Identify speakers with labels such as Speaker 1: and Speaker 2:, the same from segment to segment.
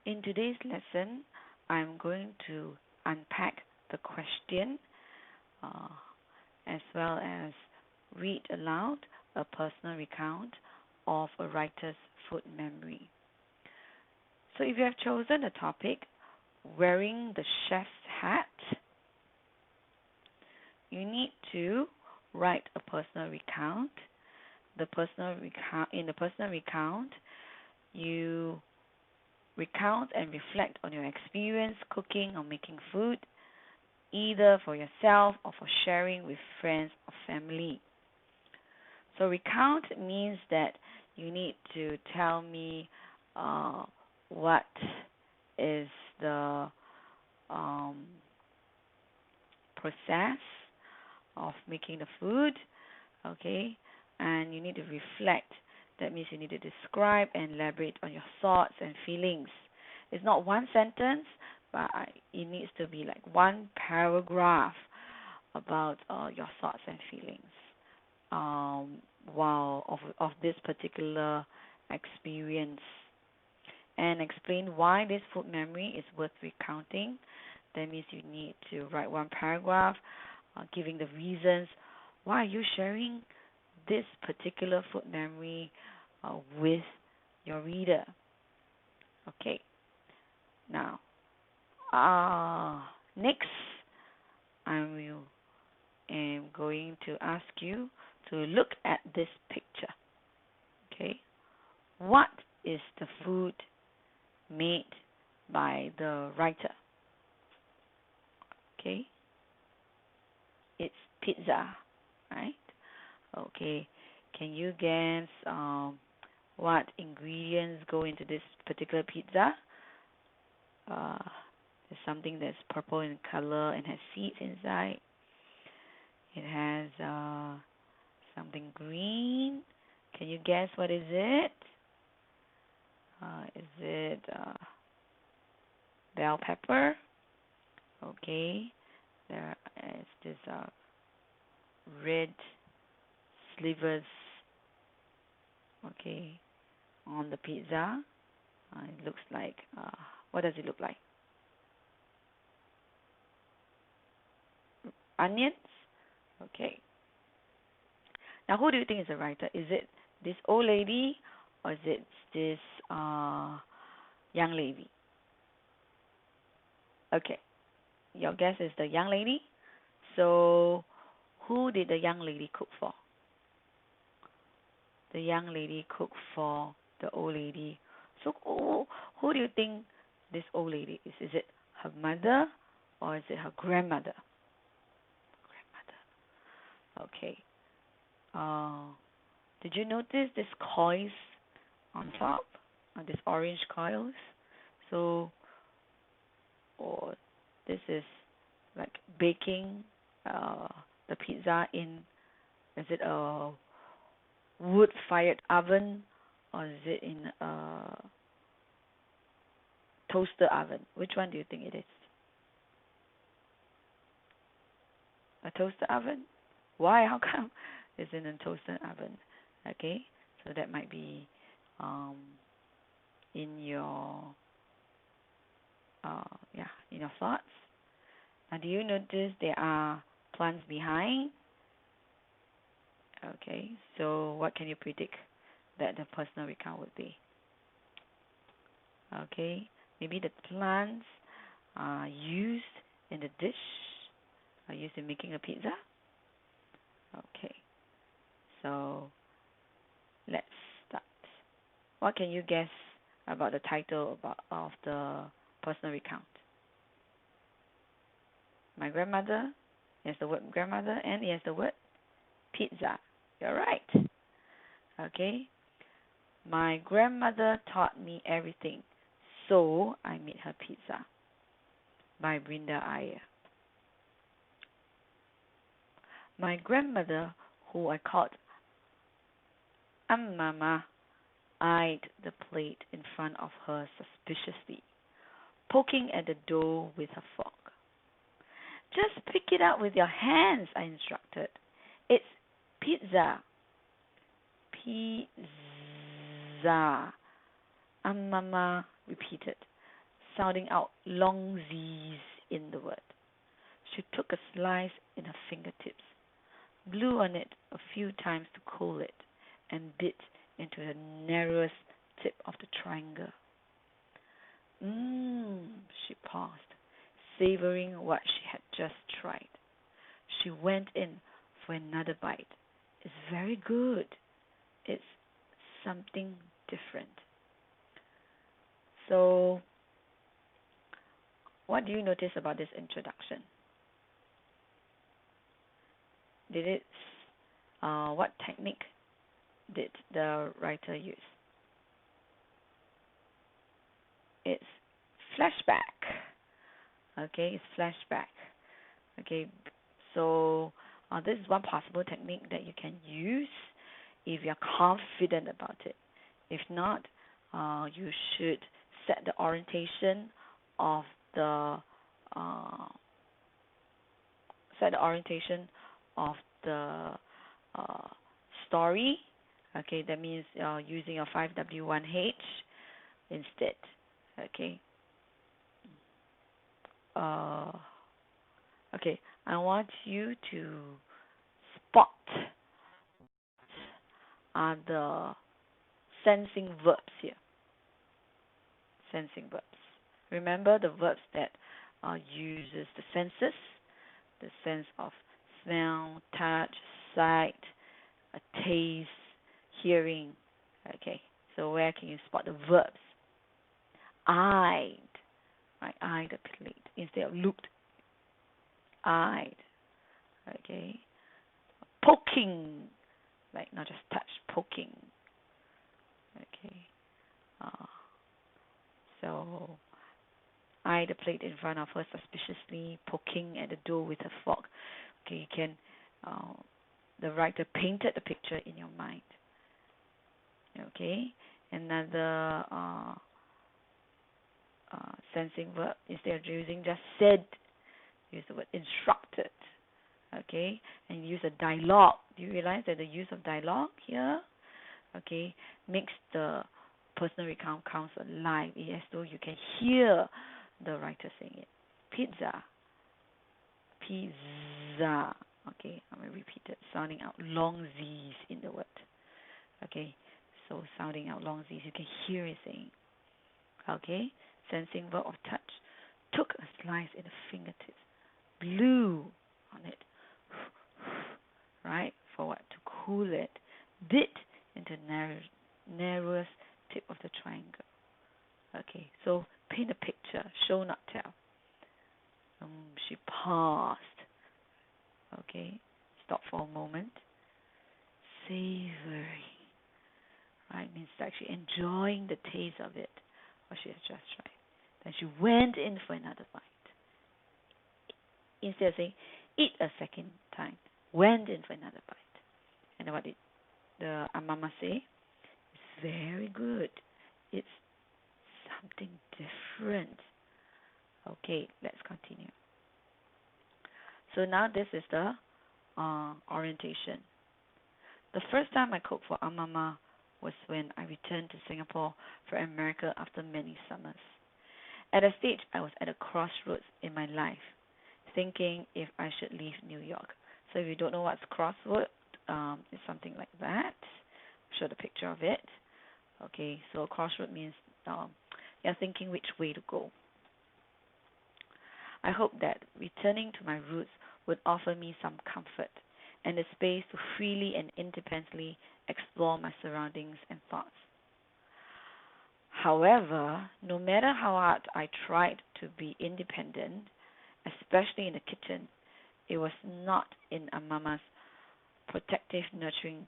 Speaker 1: In today's lesson, I'm going to unpack the question as well as read aloud a personal recount of a writer's food memory. So if you have chosen the topic, wearing the chef's hat, you need to write a personal recount. In the personal recount, you recount and reflect on your experience cooking or making food, either for yourself or for sharing with friends or family. So recount means that you need to tell me what is the process of making the food, okay? And you need to reflect. That means you need to describe and elaborate on your thoughts and feelings. It's not one sentence, but it needs to be like one paragraph about your thoughts and feelings of this particular experience, and explain why this food memory is worth recounting. That means you need to write one paragraph giving the reasons why are you sharing this particular food memory with your reader. Okay. Now, next, I am going to ask you to look at this picture. Okay. What is the food made by the writer? Okay. It's pizza, right? Okay. Can you guess what ingredients go into this particular pizza? There's something that's purple in color and has seeds inside. It has something green. Can you guess what is it? Is it bell pepper? Okay. There is this red slivers, okay, on the pizza. It looks like, what does it look like? Onions? Okay. Now, who do you think is the writer? Is it this old lady or is it this young lady? Okay. Your guess is the young lady. So, who did the young lady cook for? The young lady cooked for the old lady. So, who do you think this old lady is? Is it her mother or is it her grandmother? Grandmother. Okay. Did you notice this coils on top? This orange coils. So, this is like baking the pizza in. Is it a wood-fired oven or is it in a toaster oven? Which one do you think it is? A toaster oven? Why? How come it's in a toaster oven? Okay, so that might be in your in your thoughts. Now, do you notice there are plants behind? Okay, so what can you predict that the personal recount would be? Okay, maybe the plants are used in the dish, are used in making a pizza. Okay, so let's start. What can you guess about the title of the personal recount? My grandmother. Yes, the word grandmother, and yes, the word pizza. You're right. Okay. My grandmother taught me everything, so I made her pizza. By Brinda Ayer. My grandmother, who I called Mama, eyed the plate in front of her suspiciously, poking at the dough with her fork. Just pick it up with your hands, I instructed. It's pizza. Pizza. Mama repeated. sounding out long Z's in the word. She took a slice in her fingertips, blew on it a few times to cool it, and bit into the narrowest tip of the triangle. She paused, savoring what she had just tried. She went in for another bite. It's very good. It's something different. So, what do you notice about this introduction? What technique did the writer use? It's flashback. Okay, it's flashback. Okay, so this is one possible technique that you can use if you're confident about it. If not, you should set the orientation of the story. Okay, that means using your 5W1H instead. Okay. Okay, I want you to spot the sensing verbs here. Sensing verbs. Remember the verbs that uses the senses, the sense of smell, touch, sight, taste, hearing. Okay, so where can you spot the verbs? Eyed, right? Eyed the plate instead of looked. Eyed. Okay. Poking, like not just touch, poking. Okay. So, eyed the plate in front of her suspiciously, poking at the door with a fork. Okay, you can. The writer painted the picture in your mind. Okay. Another sensing verb, instead of using just said, use the word instructed. Okay, and use a dialogue. Do you realize that the use of dialogue here, okay, makes the personal recount counts alive, as though you can hear the writer saying it. Pizza. Pizza. Okay, I'm going to repeat it, sounding out long Z's in the word. Okay, so sounding out long Z's, you can hear it saying. Okay, sensing verb of touch. Took a slice in the fingertips. Blew on it. Right, for what? To cool it. Bit into narrowest tip of the triangle. Okay, so paint a picture. Show, not tell. She paused. Okay, stop for a moment. Savoring. Right, means actually enjoying the taste of it, what she has just tried. Then she went in for another bite. Instead of saying, eat a second time, went in for another bite. And what did the Amama say? It's very good. It's something different. Okay, let's continue. So now this is the orientation. The first time I cooked for Amama was when I returned to Singapore from America after many summers. At a stage, I was at a crossroads in my life, thinking if I should leave New York. So if you don't know what's crossroad, it's something like that. I'll show the picture of it. Okay, so crossroad means you're thinking which way to go. I hope that returning to my roots would offer me some comfort and the space to freely and independently explore my surroundings and thoughts. However, no matter how hard I tried to be independent, especially in the kitchen, it was not in Amama's protective, nurturing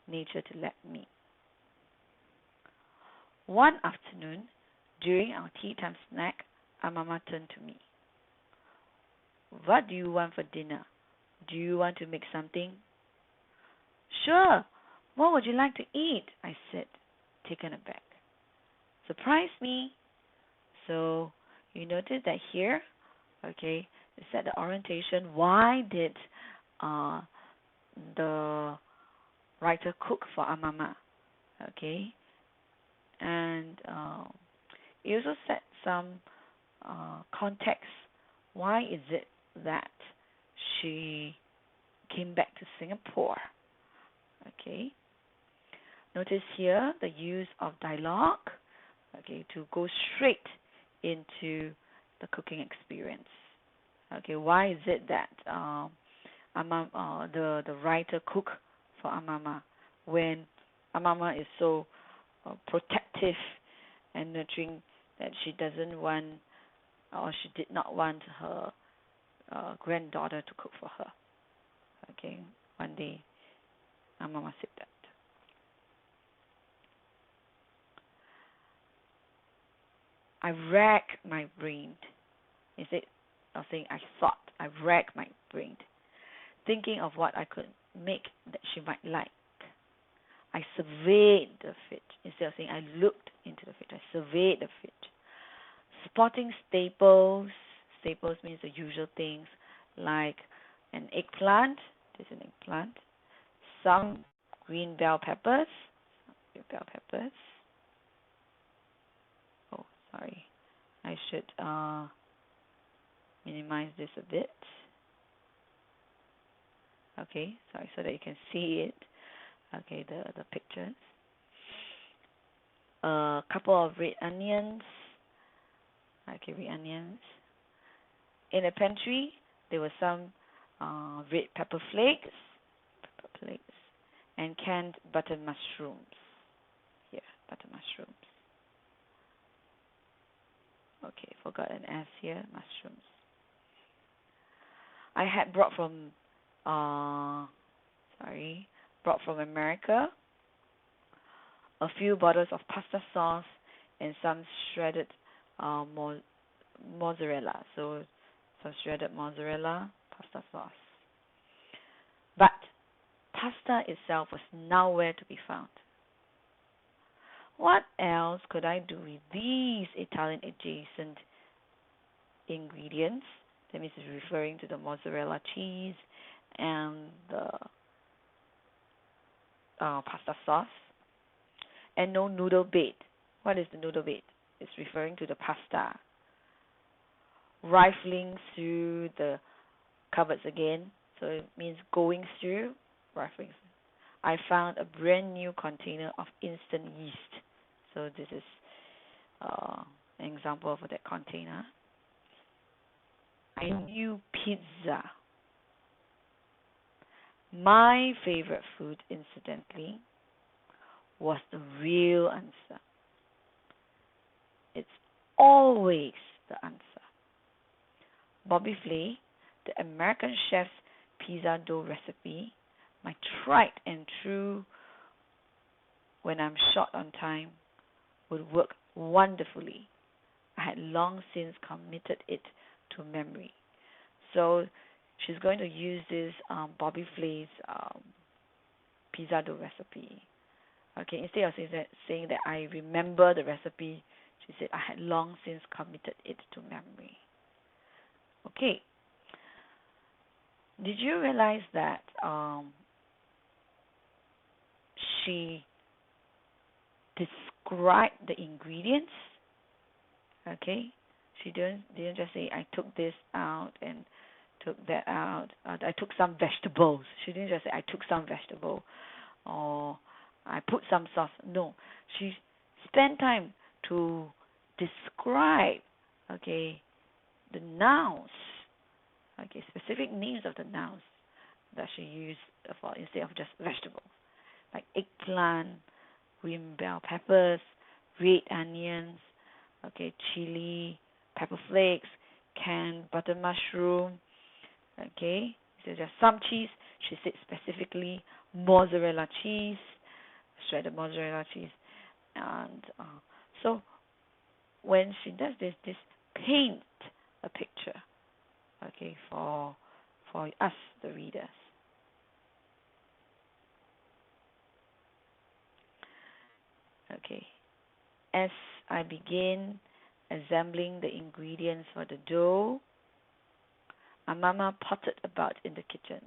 Speaker 1: nature to let me. One afternoon, during our tea time snack, Amama turned to me. What do you want for dinner? Do you want to make something? Sure. What would you like to eat? I said, taken aback. Surprise me. So you notice that here, okay, it said the orientation. Why did the writer cook for Amama? Okay, and it also set some context. Why is it that she came back to Singapore? Okay. Notice here the use of dialogue, okay, to go straight into the cooking experience. Okay, why is it that the writer cook for Amama when Amama is so protective and nurturing that she doesn't want, or she did not want her granddaughter to cook for her? Okay, one day Amama said that. I racked my brain. Instead of saying I thought, I racked my brain, thinking of what I could make that she might like. I surveyed the fridge. Instead of saying I looked into the fridge, I surveyed the fridge. Spotting staples. Staples means the usual things like an eggplant. This is an eggplant. Some green bell peppers. Oh, sorry. I should minimize this a bit. Okay, sorry, so that you can see it. Okay, the pictures. A couple of red onions. Okay, red onions. In the pantry, there were some red pepper flakes, and canned butter mushrooms. Here, butter mushrooms. Okay, forgot an S here, mushrooms. I had brought from America a few bottles of pasta sauce and some shredded mozzarella. So some shredded mozzarella, pasta sauce. But pasta itself was nowhere to be found. What else could I do with these Italian adjacent ingredients? That means it's referring to the mozzarella cheese and the pasta sauce. And no noodle bed. What is the noodle bed? It's referring to the pasta. Rifling through the cupboards again, so it means going through, rifling. I found a brand new container of instant yeast. So this is an example of that container. I knew pizza. My favorite food, incidentally, was the real answer. It's always the answer. Bobby Flay, the American chef's pizza dough recipe, my tried and true when I'm short on time, would work wonderfully. I had long since committed it to memory. So she's going to use this Bobby Flay's pizza dough recipe. Okay, instead of saying that I remember the recipe, she said I had long since committed it to memory. Okay. Did you realize that she described the ingredients? Okay, she didn't just say I took this out and took that out. I took some vegetables. She didn't just say I took some vegetable or I put some sauce. No, she spent time to describe, okay, the nouns, okay, specific names of the nouns that she used for instead of just vegetables, like eggplant, green bell peppers, red onions, okay, chili, pepper flakes, canned butter mushroom, okay. So just some cheese. She said specifically mozzarella cheese, shredded mozzarella cheese, and so when she does this paint a picture, okay, for us, the readers. Okay, as I begin assembling the ingredients for the dough, Amama pottered about in the kitchen.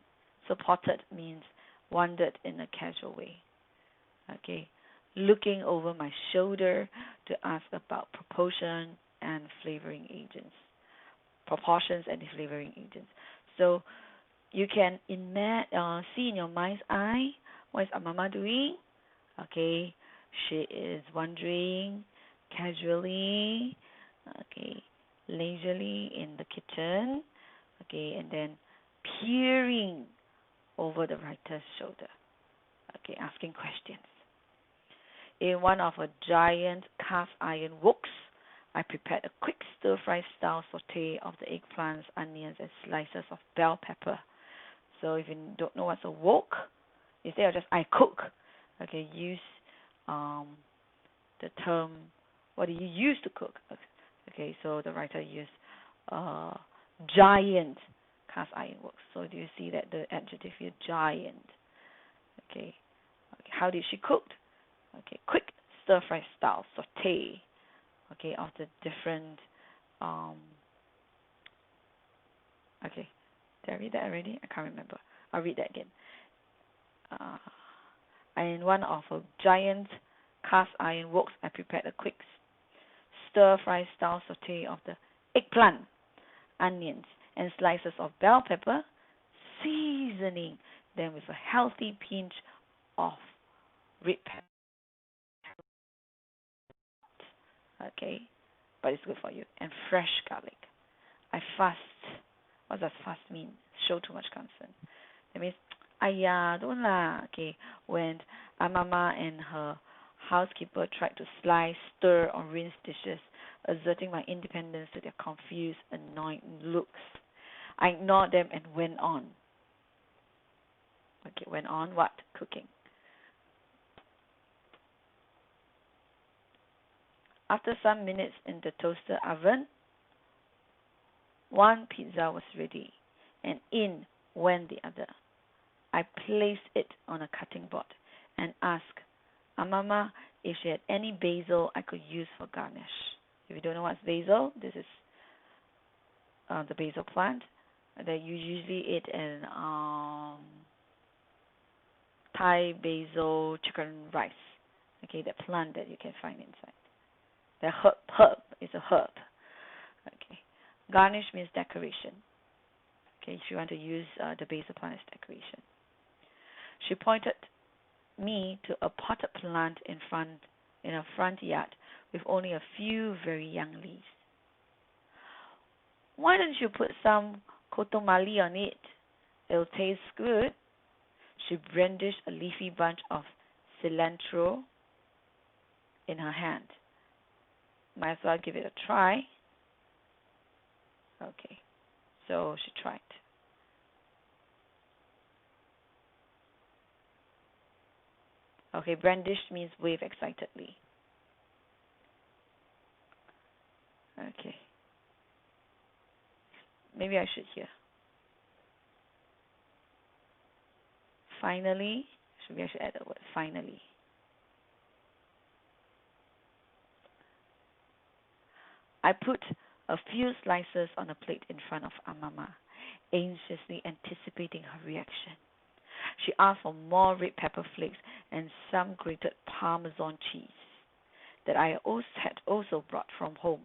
Speaker 1: So pottered means wandered in a casual way. Okay, looking over my shoulder to ask about proportion and and flavoring agents, proportions and flavoring agents. So you can see in your mind's eye what is Amama doing. Okay, she is wandering casually, okay, leisurely in the kitchen, okay, and then peering over the writer's shoulder, okay, asking questions. In one of a giant cast iron woks, I prepared a quick stir-fry style saute of the eggplants, onions, and slices of bell pepper. So if you don't know what's a wok, instead of just I cook, okay, use the term, what do you use to cook? Okay, so the writer used giant cast iron woks. So do you see that the adjective here, giant? Okay, how did she cook? Okay, quick stir-fry style saute, okay, of the different, okay, did I read that already? I can't remember. I'll read that again. In one of a giant cast iron woks, I prepared a quick stir-fry style saute of the eggplant, onions, and slices of bell pepper, seasoning them with a healthy pinch of red pepper. Okay, but it's good for you. And fresh garlic. I fast. What does fast mean? Show too much concern. That means, don't lah. Okay, when Amama and her housekeeper tried to slice, stir, or rinse dishes, asserting my independence to their confused, annoyed looks, I ignored them and went on. Okay, went on what? Cooking. After some minutes in the toaster oven, one pizza was ready, and in went the other. I placed it on a cutting board and asked Amama if she had any basil I could use for garnish. If you don't know what's basil, this is the basil plant that you usually eat in Thai basil chicken rice. Okay, that plant that you can find inside. The herb is a herb. Okay, garnish means decoration. Okay, if you want to use the basil plant as decoration. She pointed me to a potted plant in a front yard with only a few very young leaves. Why don't you put some kotomali on it? It'll taste good. She brandished a leafy bunch of cilantro in her hand. Might as well give it a try. Okay, so she tried. Okay, brandish means wave excitedly. Okay. Maybe I should hear. Finally, maybe I should add the word finally. I put a few slices on a plate in front of Amama, anxiously anticipating her reaction. She asked for more red pepper flakes and some grated Parmesan cheese that I had also brought from home.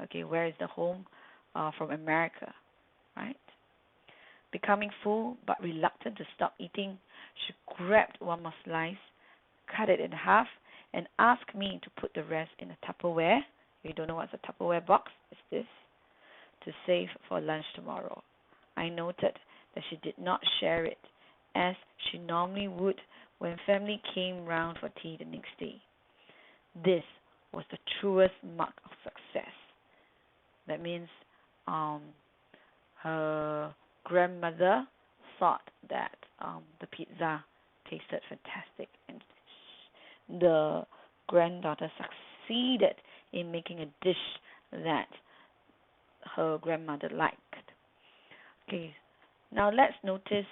Speaker 1: Okay, where is the home? From America, right? Becoming full but reluctant to stop eating, she grabbed one more slice, cut it in half, and asked me to put the rest in a Tupperware. If you don't know what's a Tupperware box, it's this, to save for lunch tomorrow. I noted that she did not share it, as she normally would when family came round for tea the next day. This was the truest mark of success. That means her grandmother thought that the pizza tasted fantastic, and the granddaughter succeeded in making a dish that her grandmother liked. Okay, now let's notice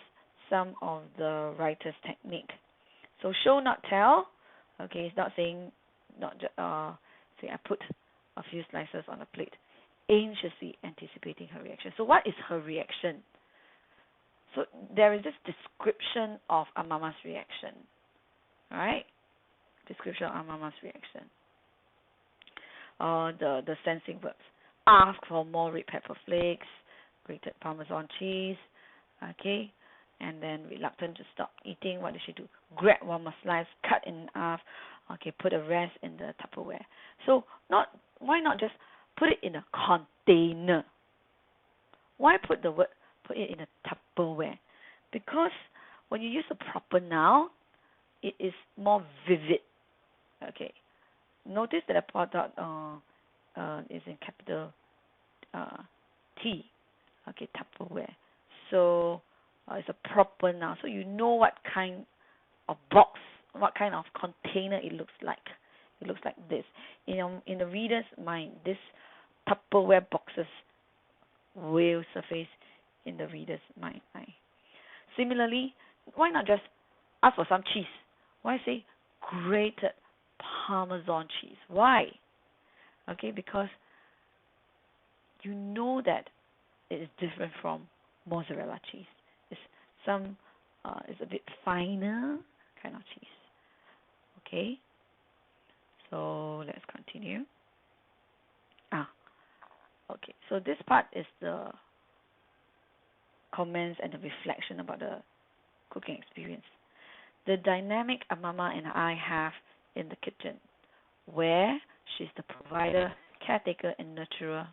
Speaker 1: some of the writer's technique. So show not tell. Okay, it's not saying say I put a few slices on a plate, anxiously anticipating her reaction. So what is her reaction? So there is this description of Amama's reaction, right? Description of Amama's reaction. the sensing verbs. Ask for more red pepper flakes, grated Parmesan cheese, okay, and then reluctant to stop eating. What did she do? Grab one more slice, cut in half, okay, put the rest in the Tupperware. So why not just put it in a container? Why put it in a Tupperware? Because when you use a proper noun, it is more vivid. Okay. Notice that the product is in capital T. Okay, Tupperware. So it's a proper noun. So you know what kind of box, what kind of container it looks like. It looks like this. In the reader's mind, this Tupperware boxes will surface in the reader's mind. Similarly, why not just ask for some cheese? Why say grated Parmesan cheese? Why? Okay, because you know that it is different from mozzarella cheese. It's a bit finer kind of cheese. Okay, so let's continue. Okay, so this part is the comments and the reflection about the cooking experience. The dynamic Amama and I have in the kitchen, where she's the provider, caretaker, and nurturer,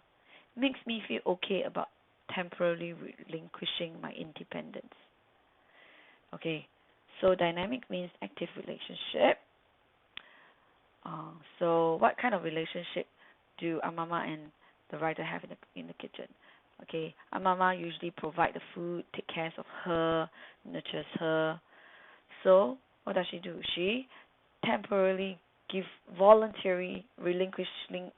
Speaker 1: makes me feel okay about temporarily relinquishing my independence. Okay, so dynamic means active relationship. So what kind of relationship do Amama and the writer have in the kitchen? Okay, Amama usually provide the food, take care of her, nurtures her. So what does she do? She temporarily voluntary relinquishing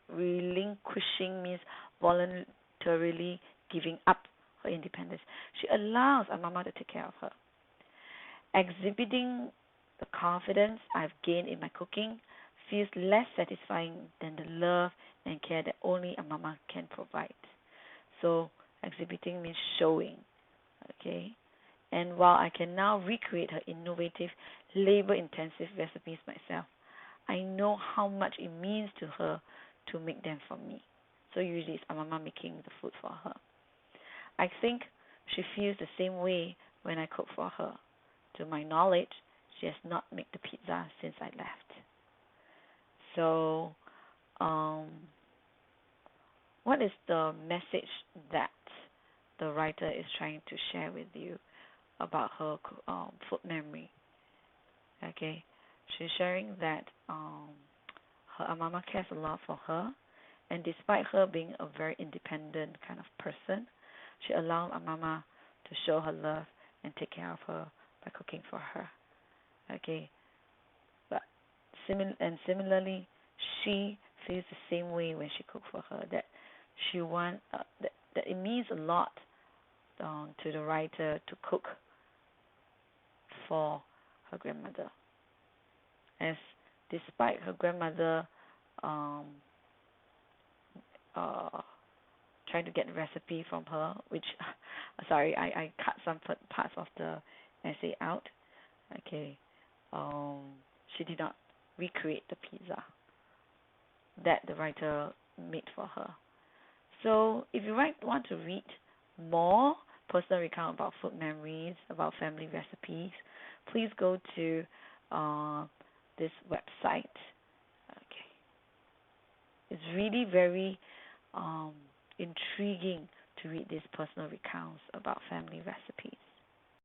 Speaker 1: means voluntarily giving up her independence. She allows Amama to take care of her. Exhibiting the confidence I've gained in my cooking feels less satisfying than the love and care that only Amama can provide. So exhibiting means showing, okay? And while I can now recreate her innovative, labor-intensive recipes myself, I know how much it means to her to make them for me. So usually it's Amama making the food for her. I think she feels the same way when I cook for her. To my knowledge, she has not made the pizza since I left. So, what is the message that the writer is trying to share with you about her food memory? Okay, she's sharing that her Amama cares a lot for her, and despite her being a very independent kind of person, she allows Amama to show her love and take care of her by cooking for her. Okay, but similarly, she feels the same way when she cooks for her, that she wants that it means a lot to the writer to cook for her grandmother, as despite her grandmother trying to get the recipe from her, which sorry, I cut some parts of the essay out. Okay, she did not recreate the pizza that the writer made for her. So if you want to read more personal recount about food memories, about family recipes, please go to this website. Okay, it's really very intriguing to read these personal recounts about family recipes.